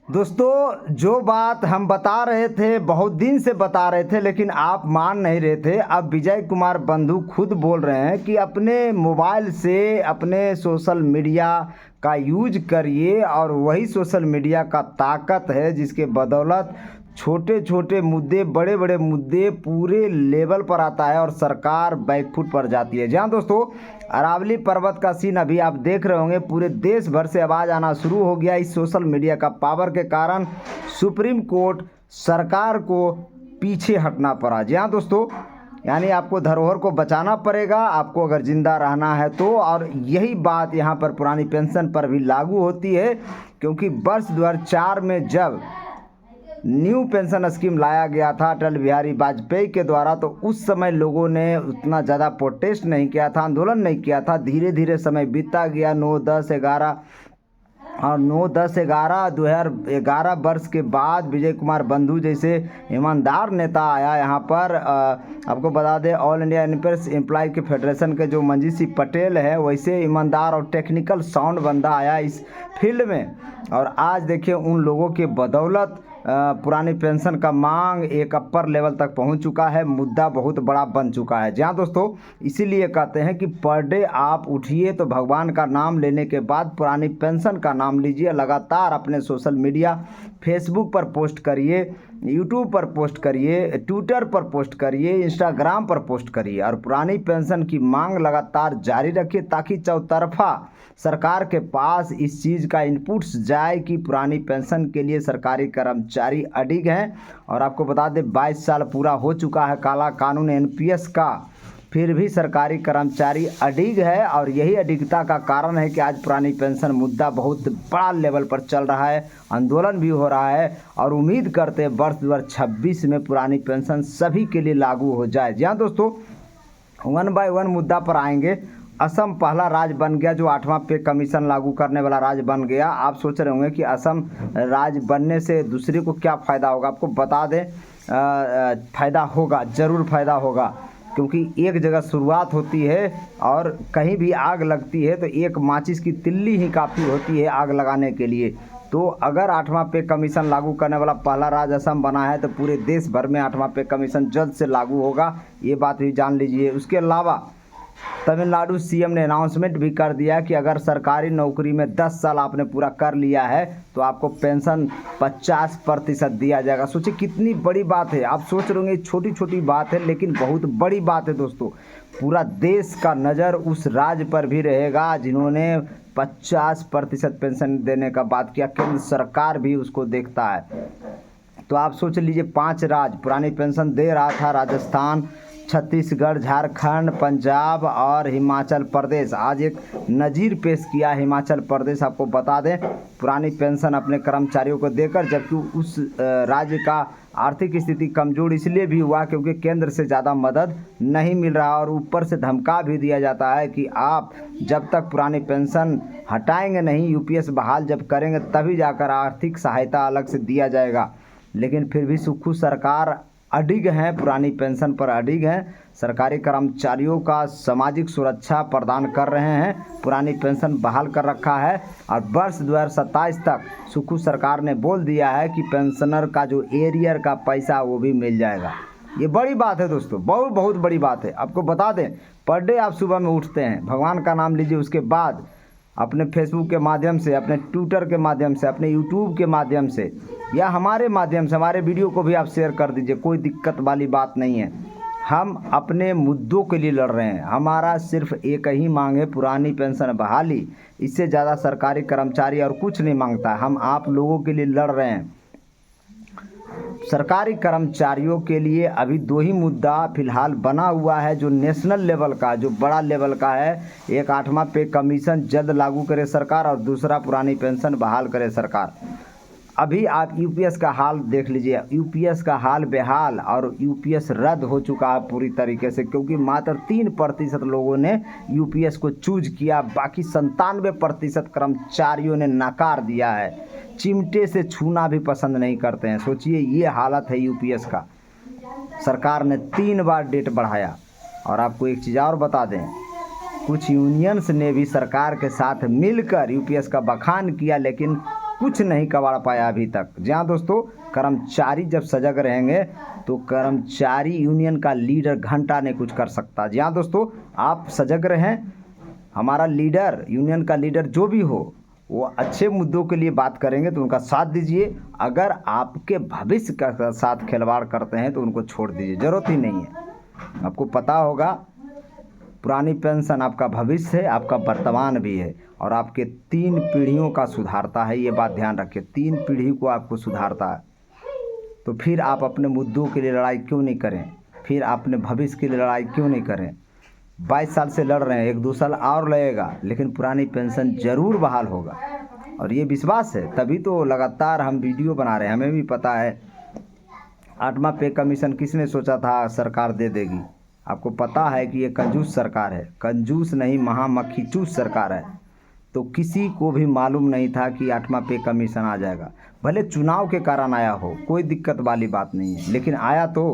दोस्तों, जो बात हम बता रहे थे, बहुत दिन से बता रहे थे, लेकिन आप मान नहीं रहे थे। अब विजय कुमार बंधु खुद बोल रहे हैं कि अपने मोबाइल से अपने सोशल मीडिया का यूज करिए, और वही सोशल मीडिया का ताकत है जिसके बदौलत छोटे छोटे मुद्दे, बड़े बड़े मुद्दे पूरे लेवल पर आता है और सरकार बैकफुट पर जाती है। जहाँ दोस्तों, अरावली पर्वत का सीन अभी आप देख रहे होंगे, पूरे देश भर से आवाज़ आना शुरू हो गया इस सोशल मीडिया का पावर के कारण। सुप्रीम कोर्ट सरकार को पीछे हटना पड़ा। जी हाँ दोस्तों, यानी आपको धरोहर को बचाना पड़ेगा, आपको अगर ज़िंदा रहना है तो। और यही बात यहाँ पर पुरानी पेंशन पर भी लागू होती है, क्योंकि वर्ष 2004 में जब न्यू पेंशन स्कीम लाया गया था अटल बिहारी वाजपेयी के द्वारा, तो उस समय लोगों ने उतना ज़्यादा प्रोटेस्ट नहीं किया था, आंदोलन नहीं किया था। धीरे धीरे समय बीतता गया, 9, 10, 11 और 9, 10, 11 2011 वर्ष के बाद विजय कुमार बंधु जैसे ईमानदार नेता आया यहाँ पर। आपको बता दें, ऑल इंडिया एम्प्लॉय के फेडरेशन के जो मंजीत सिंह पटेल है, वैसे ईमानदार और टेक्निकल साउंड बंदा आया इस फील्ड में। और आज देखिए, उन लोगों के बदौलत पुरानी पेंशन का मांग एक अपर लेवल तक पहुंच चुका है, मुद्दा बहुत बड़ा बन चुका है। जहां दोस्तों, इसीलिए कहते हैं कि पर डे आप उठिए तो भगवान का नाम लेने के बाद पुरानी पेंशन का नाम लीजिए। लगातार अपने सोशल मीडिया, फेसबुक पर पोस्ट करिए, यूट्यूब पर पोस्ट करिए, ट्विटर पर पोस्ट करिए, इंस्टाग्राम पर पोस्ट करिए, और पुरानी पेंशन की मांग लगातार जारी रखिए, ताकि चौतरफा सरकार के पास इस चीज़ का इनपुट्स जाए कि पुरानी पेंशन के लिए सरकारी कर्मचारी अडिग हैं। और आपको बता दें, 22 साल पूरा हो चुका है काला कानून एनपीएस का, फिर भी सरकारी कर्मचारी अडिग है। और यही अडिगता का कारण है कि आज पुरानी पेंशन मुद्दा बहुत बड़ा लेवल पर चल रहा है, आंदोलन भी हो रहा है, और उम्मीद करते हैं वर्ष 2026 में पुरानी पेंशन सभी के लिए लागू हो जाए। जी हाँ दोस्तों, 1 बाय 1 मुद्दा पर आएंगे। असम पहला राज्य बन गया जो 8वां पे कमीशन लागू करने वाला राज्य बन गया। आप सोच रहे होंगे कि असम राज्य बनने से दूसरे को क्या फ़ायदा होगा। आपको बता दें, फ़ायदा होगा, ज़रूर फ़ायदा होगा, क्योंकि एक जगह शुरुआत होती है और कहीं भी आग लगती है तो एक माचिस की तिल्ली ही काफ़ी होती है आग लगाने के लिए। तो अगर 8वां पे कमीशन लागू करने वाला पहला राज्य असम बना है, तो पूरे देश भर में 8वां पे कमीशन जल्द से लागू होगा, ये बात भी जान लीजिए। उसके अलावा तमिलनाडु सीएम ने अनाउंसमेंट भी कर दिया कि अगर सरकारी नौकरी में 10 साल आपने पूरा कर लिया है तो आपको पेंशन 50% दिया जाएगा। सोचिए कितनी बड़ी बात है। आप सोच रहे होंगे छोटी छोटी बात है, लेकिन बहुत बड़ी बात है दोस्तों। पूरा देश का नज़र उस राज्य पर भी रहेगा जिन्होंने 50% पेंशन देने का बात किया। केंद्र सरकार भी उसको देखता है। तो आप सोच लीजिए, 5 राज्य पुरानी पेंशन दे रहा था, राजस्थान, छत्तीसगढ़, झारखंड, पंजाब और हिमाचल प्रदेश। आज एक नज़ीर पेश किया हिमाचल प्रदेश। आपको बता दें, पुरानी पेंशन अपने कर्मचारियों को देकर, जबकि उस राज्य का आर्थिक स्थिति कमज़ोर इसलिए भी हुआ क्योंकि केंद्र से ज़्यादा मदद नहीं मिल रहा, और ऊपर से धमका भी दिया जाता है कि आप जब तक पुरानी पेंशन हटाएंगे नहीं, यूपीएस बहाल जब करेंगे तभी जाकर आर्थिक सहायता अलग से दिया जाएगा। लेकिन फिर भी सुक्खू सरकार अडिग हैं, पुरानी पेंशन पर अडिग हैं। सरकारी कर्मचारियों का सामाजिक सुरक्षा प्रदान कर रहे हैं, पुरानी पेंशन बहाल कर रखा है, और वर्ष 2027 तक सुक्खू सरकार ने बोल दिया है कि पेंशनर का जो एरियर का पैसा वो भी मिल जाएगा। ये बड़ी बात है दोस्तों, बहुत बहुत बड़ी बात है। आपको बता दें, पर डे आप सुबह में उठते हैं, भगवान का नाम लीजिए, उसके बाद अपने फेसबुक के माध्यम से, अपने ट्विटर के माध्यम से, अपने यूट्यूब के माध्यम से, या हमारे माध्यम से हमारे वीडियो को भी आप शेयर कर दीजिए। कोई दिक्कत वाली बात नहीं है। हम अपने मुद्दों के लिए लड़ रहे हैं। हमारा सिर्फ एक ही मांग है, पुरानी पेंशन बहाली। इससे ज़्यादा सरकारी कर्मचारी और कुछ नहीं मांगता। हम आप लोगों के लिए लड़ रहे हैं। सरकारी कर्मचारियों के लिए अभी 2 ही मुद्दा फिलहाल बना हुआ है, जो नेशनल लेवल का, जो बड़ा लेवल का है। एक 8वां पे कमीशन जल्द लागू करे सरकार, और दूसरा पुरानी पेंशन बहाल करे सरकार। अभी आप यूपीएस का हाल देख लीजिए, यूपीएस का हाल बेहाल, और यूपीएस रद्द हो चुका है पूरी तरीके से, क्योंकि मात्र 3% लोगों ने यूपीएस को चूज किया, बाकी 97% कर्मचारियों ने नकार दिया है। चिमटे से छूना भी पसंद नहीं करते हैं। सोचिए, ये हालत है यूपीएस का। सरकार ने 3 बार डेट बढ़ाया। और आपको एक चीज़ और बता दें, कुछ यूनियंस ने भी सरकार के साथ मिलकर यूपीएस का बखान किया, लेकिन कुछ नहीं कबाड़ पाया अभी तक। जहाँ दोस्तों कर्मचारी जब सजग रहेंगे तो कर्मचारी यूनियन का लीडर घंटा नहीं कुछ कर सकता। जहाँ दोस्तों आप सजग रहें, हमारा लीडर, यूनियन का लीडर जो भी हो, वो अच्छे मुद्दों के लिए बात करेंगे तो उनका साथ दीजिए। अगर आपके भविष्य का साथ खिलवाड़ करते हैं तो उनको छोड़ दीजिए, ज़रूरत ही नहीं है। आपको पता होगा पुरानी पेंशन आपका भविष्य है, आपका वर्तमान भी है, और आपके 3 पीढ़ियों का सुधारता है। ये बात ध्यान रखिए, 3 पीढ़ी को आपको सुधारता है। तो फिर आप अपने मुद्दों के लिए लड़ाई क्यों नहीं करें? फिर अपने भविष्य के लिए लड़ाई क्यों नहीं करें? 22 साल से लड़ रहे हैं, 1-2 साल और लगेगा, लेकिन पुरानी पेंशन ज़रूर बहाल होगा, और ये विश्वास है। तभी तो लगातार हम वीडियो बना रहे हैं। हमें भी पता है 8वां पे कमीशन किसने सोचा था सरकार दे देगी। आपको पता है कि ये कंजूस सरकार है, कंजूस नहीं महामक्खी चूस सरकार है। तो किसी को भी मालूम नहीं था कि 8वां पे कमीशन आ जाएगा। भले चुनाव के कारण आया हो, कोई दिक्कत वाली बात नहीं है, लेकिन आया तो।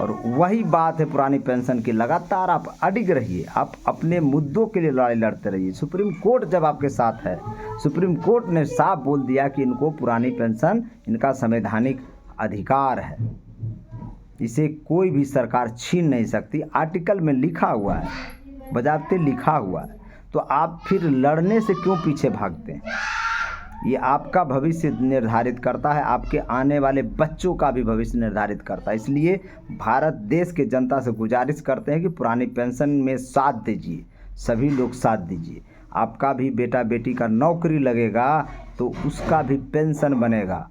और वही बात है पुरानी पेंशन की, लगातार आप अडिग रहिए, आप अपने मुद्दों के लिए लड़ाई लड़ते रहिए। सुप्रीम कोर्ट जब आपके साथ है, सुप्रीम कोर्ट ने साफ बोल दिया कि इनको पुरानी पेंशन, इनका संवैधानिक अधिकार है, इसे कोई भी सरकार छीन नहीं सकती। आर्टिकल में लिखा हुआ है, बजाते लिखा हुआ है। तो आप फिर लड़ने से क्यों पीछे भागते हैं? ये आपका भविष्य निर्धारित करता है, आपके आने वाले बच्चों का भी भविष्य निर्धारित करता है। इसलिए भारत देश के जनता से गुजारिश करते हैं कि पुरानी पेंशन में साथ दीजिए, सभी लोग साथ दीजिए। आपका भी बेटा बेटी का नौकरी लगेगा तो उसका भी पेंशन बनेगा।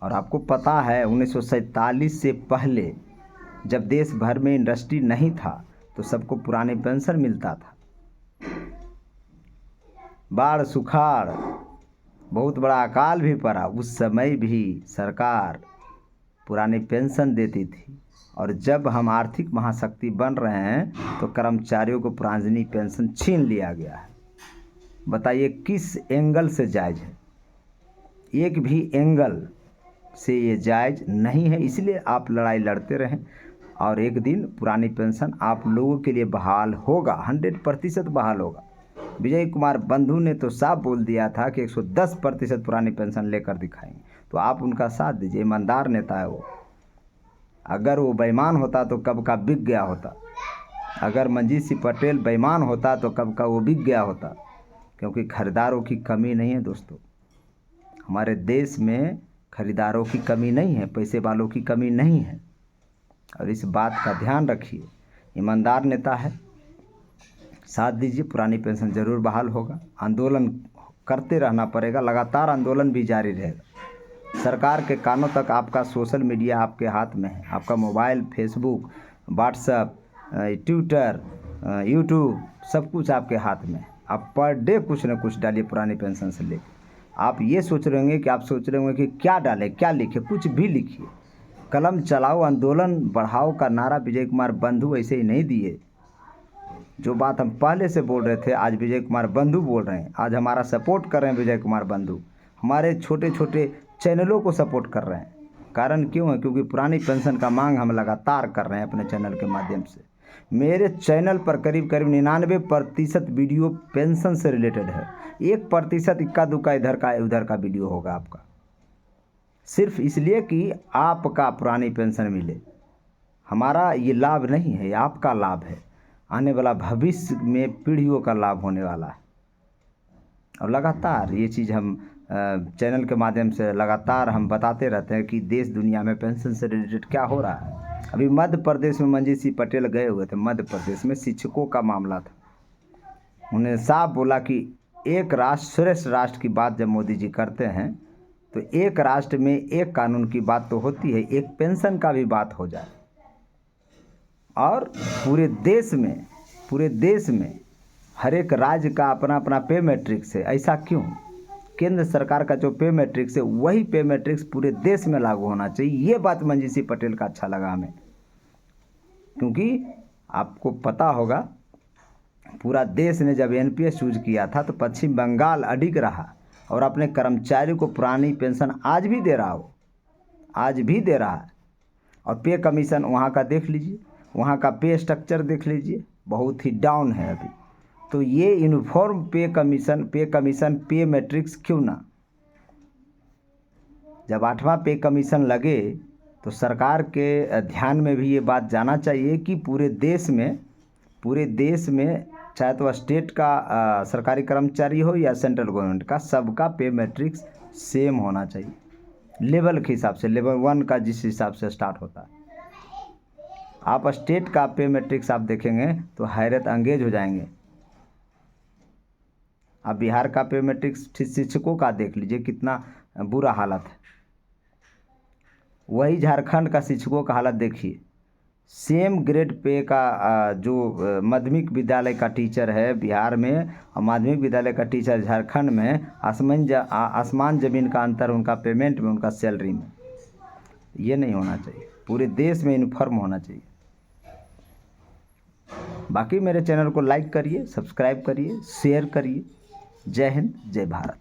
और आपको पता है 1947 से पहले जब देश भर में इंडस्ट्री नहीं था तो सबको पुरानी पेंशन मिलता था। बाढ़ सुखाड़, बहुत बड़ा अकाल भी पड़ा, उस समय भी सरकार पुरानी पेंशन देती थी। और जब हम आर्थिक महाशक्ति बन रहे हैं तो कर्मचारियों को पुरानी पेंशन छीन लिया गया है। बताइए किस एंगल से जायज़ है? एक भी एंगल से ये जायज़ नहीं है। इसलिए आप लड़ाई लड़ते रहें, और एक दिन पुरानी पेंशन आप लोगों के लिए बहाल होगा, 100% बहाल होगा। विजय कुमार बंधु ने तो साफ बोल दिया था कि 110% पुरानी पेंशन लेकर दिखाएंगे। तो आप उनका साथ दीजिए, ईमानदार नेता है वो। अगर वो बेईमान होता तो कब का बिक गया होता। अगर मंजीत सिंह पटेल बेईमान होता तो कब का वो बिक गया होता। क्योंकि खरीदारों की कमी नहीं है दोस्तों, हमारे देश में खरीदारों की कमी नहीं है, पैसे वालों की कमी नहीं है। और इस बात का ध्यान रखिए, ईमानदार नेता है, साथ दीजिए, पुरानी पेंशन ज़रूर बहाल होगा। आंदोलन करते रहना पड़ेगा, लगातार आंदोलन भी जारी रहेगा। सरकार के कानों तक आपका सोशल मीडिया आपके हाथ में है, आपका mobile, Facebook, WhatsApp, Twitter, YouTube, सब कुछ आपके हाथ में है। आप पर डे कुछ न कुछ डालिए पुरानी पेंशन से लेकर। आप ये सोच रहे होंगे कि कि क्या डालें, क्या लिखें, कुछ भी लिखिए। कलम चलाओ, आंदोलन बढ़ाओ का नारा विजय कुमार बंधु ऐसे ही नहीं दिए। जो बात हम पहले से बोल रहे थे आज विजय कुमार बंधु बोल रहे हैं। आज हमारा सपोर्ट कर रहे हैं विजय कुमार बंधु, हमारे छोटे छोटे चैनलों को सपोर्ट कर रहे हैं। कारण क्यों है? क्योंकि पुरानी पेंशन का मांग हम लगातार कर रहे हैं अपने चैनल के माध्यम से। मेरे चैनल पर करीब 99% वीडियो पेंशन से रिलेटेड है। 1% इक्का दुक्का इधर का उधर का वीडियो होगा आपका, सिर्फ इसलिए कि आपका पुरानी पेंशन मिले। हमारा ये लाभ नहीं है, ये आपका लाभ है। आने वाला भविष्य में पीढ़ियों का लाभ होने वाला है। और लगातार ये चीज़ हम चैनल के माध्यम से लगातार हम बताते रहते हैं कि देश दुनिया में पेंशन से रिलेटेड क्या हो रहा है। अभी मध्य प्रदेश में मंजीत सिंह पटेल गए हुए थे, मध्य प्रदेश में शिक्षकों का मामला था। उन्होंने साफ बोला कि एक राष्ट्र श्रेष्ठ राष्ट्र की बात जब मोदी जी करते हैं तो एक राष्ट्र में एक कानून की बात तो होती है, एक पेंशन का भी बात हो जाए। और पूरे देश में हर एक राज्य का अपना अपना पे मैट्रिक्स है। ऐसा क्यों? केंद्र सरकार का जो पे मैट्रिक्स है वही पे मैट्रिक्स पूरे देश में लागू होना चाहिए। ये बात मंजीत सिंह पटेल का अच्छा लगा हमें, क्योंकि आपको पता होगा पूरा देश ने जब एनपीएस यूज किया था तो पश्चिम बंगाल अडिग रहा और अपने कर्मचारियों को पुरानी पेंशन आज भी दे रहा है। और पे कमीशन वहाँ का देख लीजिए, वहाँ का पे स्ट्रक्चर देख लीजिए, बहुत ही डाउन है अभी। तो ये यूनिफॉर्म पे कमीशन पे मैट्रिक्स क्यों ना? जब 8वां पे कमीशन लगे तो सरकार के ध्यान में भी ये बात जाना चाहिए कि पूरे देश में चाहे तो स्टेट का सरकारी कर्मचारी हो या सेंट्रल गवर्नमेंट का, सबका पे मैट्रिक्स सेम होना चाहिए लेवल के हिसाब से, लेवल 1 का जिस हिसाब से स्टार्ट होता है। आप स्टेट का पे मैट्रिक्स आप देखेंगे तो हैरत अंगेज हो जाएंगे। आप बिहार का पे मैट्रिक्स शिक्षकों का देख लीजिए, कितना बुरा हालत है। वही झारखंड का शिक्षकों का हालत देखिए, सेम ग्रेड पे का जो माध्यमिक विद्यालय का टीचर है बिहार में और माध्यमिक विद्यालय का टीचर झारखंड में, आसमान ज़मीन का अंतर उनका पेमेंट में, उनका सैलरी में। ये नहीं होना चाहिए, पूरे देश में यूनिफॉर्म होना चाहिए। बाकी मेरे चैनल को लाइक करिए, सब्सक्राइब करिए, शेयर करिए। जय हिंद, जय भारत।